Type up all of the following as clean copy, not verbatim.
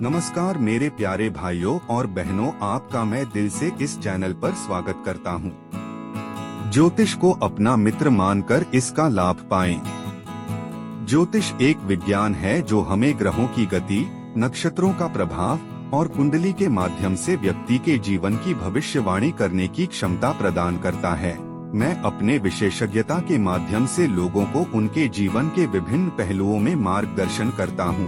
नमस्कार मेरे प्यारे भाइयों और बहनों, आपका मैं दिल से इस चैनल पर स्वागत करता हूं। ज्योतिष को अपना मित्र मानकर इसका लाभ पाएं। ज्योतिष एक विज्ञान है जो हमें ग्रहों की गति, नक्षत्रों का प्रभाव और कुंडली के माध्यम से व्यक्ति के जीवन की भविष्यवाणी करने की क्षमता प्रदान करता है। मैं अपने विशेषज्ञता के माध्यम से लोगों को उनके जीवन के विभिन्न पहलुओं में मार्गदर्शन करता हूं।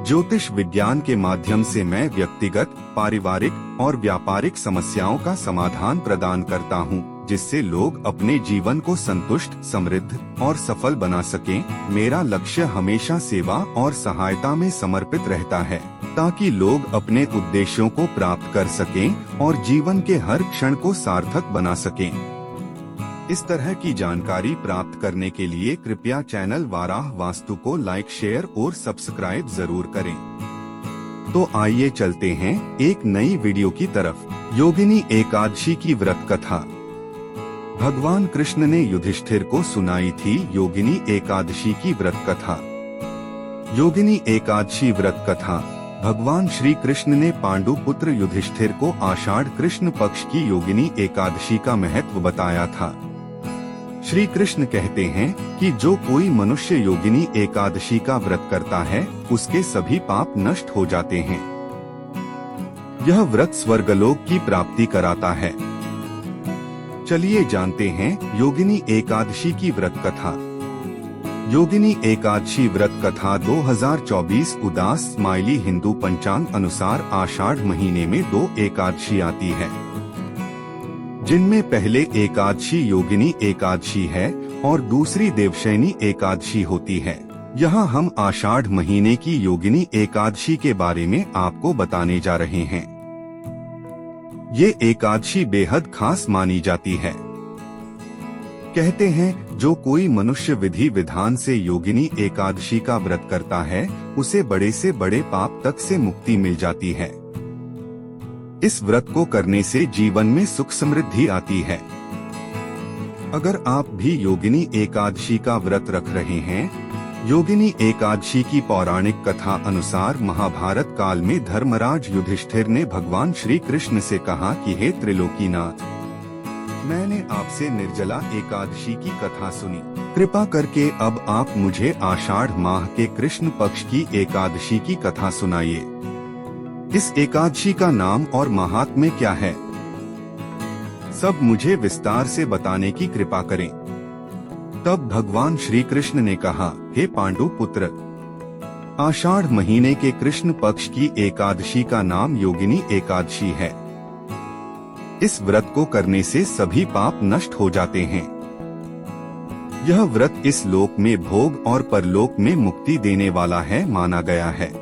ज्योतिष विज्ञान के माध्यम से मैं व्यक्तिगत, पारिवारिक और व्यापारिक समस्याओं का समाधान प्रदान करता हूं, जिससे लोग अपने जीवन को संतुष्ट, समृद्ध और सफल बना सकें। मेरा लक्ष्य हमेशा सेवा और सहायता में समर्पित रहता है, ताकि लोग अपने उद्देश्यों को प्राप्त कर सकें और जीवन के हर क्षण को सार्थक बना सकें। इस तरह की जानकारी प्राप्त करने के लिए कृपया चैनल वाराह वास्तु को लाइक, शेयर और सब्सक्राइब जरूर करें। तो आइए चलते हैं एक नई वीडियो की तरफ। योगिनी एकादशी की व्रत कथा। भगवान कृष्ण ने युधिष्ठिर को सुनाई थी योगिनी एकादशी की व्रत कथा। योगिनी एकादशी व्रत कथा भगवान श्री कृष्ण ने पांडु पुत्र युधिष्ठिर को आषाढ़ कृष्ण पक्ष की योगिनी एकादशी का महत्व बताया था। श्री कृष्ण कहते हैं कि जो कोई मनुष्य योगिनी एकादशी का व्रत करता है, उसके सभी पाप नष्ट हो जाते हैं। यह व्रत स्वर्गलोक की प्राप्ति कराता है। चलिए जानते हैं योगिनी एकादशी की व्रत कथा। योगिनी एकादशी व्रत कथा 2024 उदास स्माइली हिंदू पंचांग अनुसार आषाढ़ महीने में 2 एकादशी आती है, जिनमें पहले एकादशी योगिनी एकादशी है और दूसरी देवशयनी एकादशी होती है। यहाँ हम आषाढ़ महीने की योगिनी एकादशी के बारे में आपको बताने जा रहे हैं। ये एकादशी बेहद खास मानी जाती है। कहते हैं जो कोई मनुष्य विधि विधान से योगिनी एकादशी का व्रत करता है, उसे बड़े से बड़े पाप तक से मुक्ति मिल जाती है। इस व्रत को करने से जीवन में सुख समृद्धि आती है। अगर आप भी योगिनी एकादशी का व्रत रख रहे हैं, योगिनी एकादशी की पौराणिक कथा अनुसार महाभारत काल में धर्मराज युधिष्ठिर ने भगवान श्री कृष्ण से कहा कि हे त्रिलोकीनाथ, मैंने आपसे निर्जला एकादशी की कथा सुनी। कृपा करके अब आप मुझे आषाढ़ माह के कृष्ण पक्ष की एकादशी की कथा सुनाइए। इस एकादशी का नाम और महात्म्य क्या है, सब मुझे विस्तार से बताने की कृपा करें। तब भगवान श्री कृष्ण ने कहा, हे पांडु पुत्र, आषाढ़ महीने के कृष्ण पक्ष की एकादशी का नाम योगिनी एकादशी है। इस व्रत को करने से सभी पाप नष्ट हो जाते हैं। यह व्रत इस लोक में भोग और परलोक में मुक्ति देने वाला है माना गया है।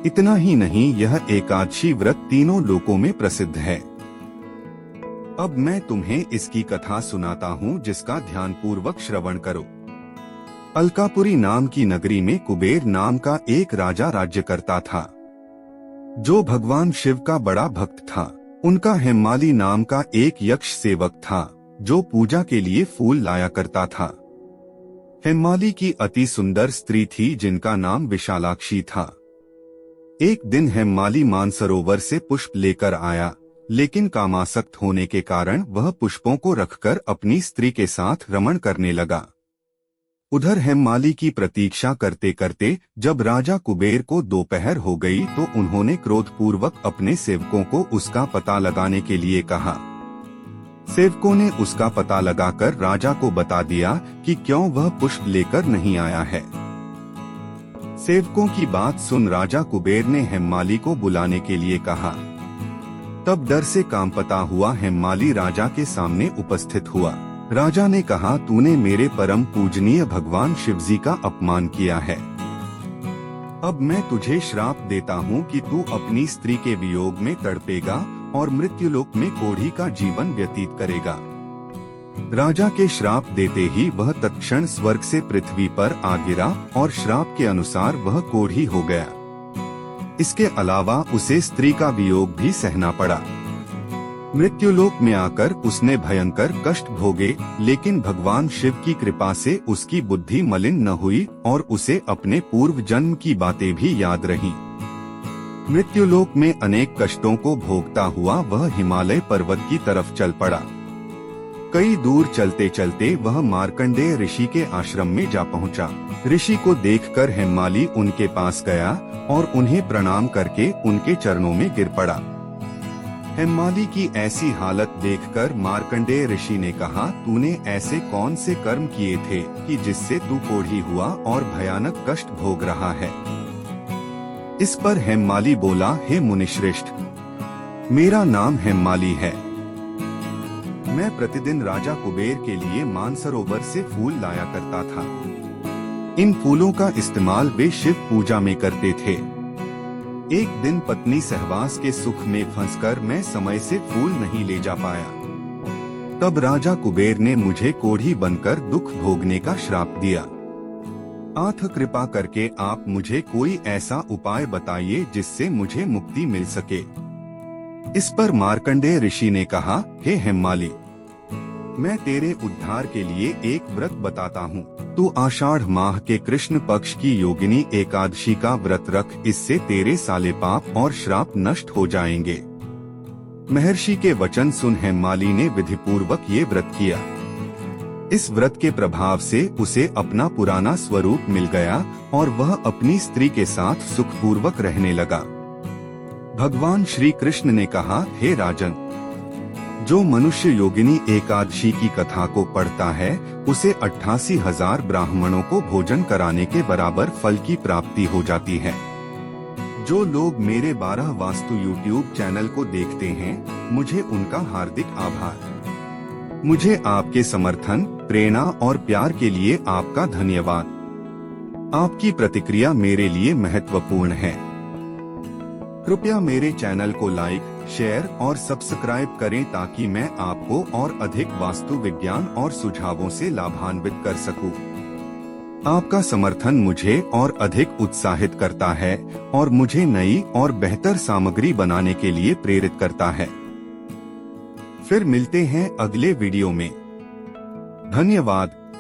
इतना ही नहीं, यह एकादशी व्रत तीनों लोकों में प्रसिद्ध है। अब मैं तुम्हें इसकी कथा सुनाता हूँ, जिसका ध्यानपूर्वक श्रवण करो। अलकापुरी नाम की नगरी में कुबेर नाम का एक राजा राज्य करता था, जो भगवान शिव का बड़ा भक्त था। उनका हेमाली नाम का एक यक्ष सेवक था, जो पूजा के लिए फूल लाया करता था। हेमाली की अति सुंदर स्त्री थी, जिनका नाम विशालाक्षी था। एक दिन हेमाली मानसरोवर से पुष्प लेकर आया, लेकिन कामासक्त होने के कारण वह पुष्पों को रखकर अपनी स्त्री के साथ रमण करने लगा। उधर हेमाली की प्रतीक्षा करते करते जब राजा कुबेर को दोपहर हो गई, तो उन्होंने क्रोधपूर्वक अपने सेवकों को उसका पता लगाने के लिए कहा। सेवकों ने उसका पता लगाकर राजा को बता दिया कि क्यों वह पुष्प लेकर नहीं आया है। सेवकों की बात सुन राजा कुबेर ने हेमाली को बुलाने के लिए कहा। तब डर से कांपता हुआ हेमाली राजा के सामने उपस्थित हुआ। राजा ने कहा, तूने मेरे परम पूजनीय भगवान शिवजी का अपमान किया है। अब मैं तुझे श्राप देता हूँ कि तू अपनी स्त्री के वियोग में तड़पेगा और मृत्युलोक में कोढ़ी का जीवन व्यतीत करेगा। राजा के श्राप देते ही वह तत्क्षण स्वर्ग से पृथ्वी पर आ गिरा और श्राप के अनुसार वह कोढ़ी हो गया। इसके अलावा उसे स्त्री का वियोग भी सहना पड़ा। मृत्युलोक में आकर उसने भयंकर कष्ट भोगे, लेकिन भगवान शिव की कृपा से उसकी बुद्धि मलिन न हुई और उसे अपने पूर्व जन्म की बातें भी याद रहीं। मृत्युलोक में अनेक कष्टों को भोगता हुआ वह हिमालय पर्वत की तरफ चल पड़ा। कई दूर चलते चलते वह मार्कंडेय ऋषि के आश्रम में जा पहुंचा। ऋषि को देखकर हेममाली उनके पास गया और उन्हें प्रणाम करके उनके चरणों में गिर पड़ा। हेममाली की ऐसी हालत देखकर मार्कंडेय ऋषि ने कहा, तूने ऐसे कौन से कर्म किए थे कि जिससे तू कोढ़ी हुआ और भयानक कष्ट भोग रहा है। इस पर हेममाली बोला, हे मुनिश्रेष्ठ, मेरा नाम हेममाली है। मैं प्रतिदिन राजा कुबेर के लिए मानसरोवर से फूल लाया करता था। इन फूलों का इस्तेमाल वे शिव पूजा में करते थे। एक दिन पत्नी सहवास के सुख में फंसकर मैं समय से फूल नहीं ले जा पाया। तब राजा कुबेर ने मुझे कोढ़ी बनकर दुख भोगने का श्राप दिया। आथ कृपा करके आप मुझे कोई ऐसा उपाय बताइए जिससे मुझे मुक्ति मिल सके। इस पर मार्कंडेय ऋषि ने कहा, हे हेममाली, मैं तेरे उद्धार के लिए एक व्रत बताता हूँ। तू आषाढ़ माह के कृष्ण पक्ष की योगिनी एकादशी का व्रत रख, इससे तेरे साले पाप और श्राप नष्ट हो जाएंगे। महर्षि के वचन सुन हेममाली ने विधिपूर्वक ये व्रत किया। इस व्रत के प्रभाव से उसे अपना पुराना स्वरूप मिल गया और वह अपनी स्त्री के साथ सुखपूर्वक रहने लगा। भगवान श्री कृष्ण ने कहा, हे राजन, जो मनुष्य योगिनी एकादशी की कथा को पढ़ता है उसे 88,000 ब्राह्मणों को भोजन कराने के बराबर फल की प्राप्ति हो जाती है। जो लोग मेरे 12 वास्तु यूट्यूब चैनल को देखते हैं, मुझे उनका हार्दिक आभार। मुझे आपके समर्थन, प्रेरणा और प्यार के लिए आपका धन्यवाद। आपकी प्रतिक्रिया मेरे लिए महत्वपूर्ण है। कृपया मेरे चैनल को लाइक, शेयर और सब्सक्राइब करें ताकि मैं आपको और अधिक वास्तु विज्ञान और सुझावों से लाभान्वित कर सकूं। आपका समर्थन मुझे और अधिक उत्साहित करता है और मुझे नई और बेहतर सामग्री बनाने के लिए प्रेरित करता है। फिर मिलते हैं अगले वीडियो में। धन्यवाद।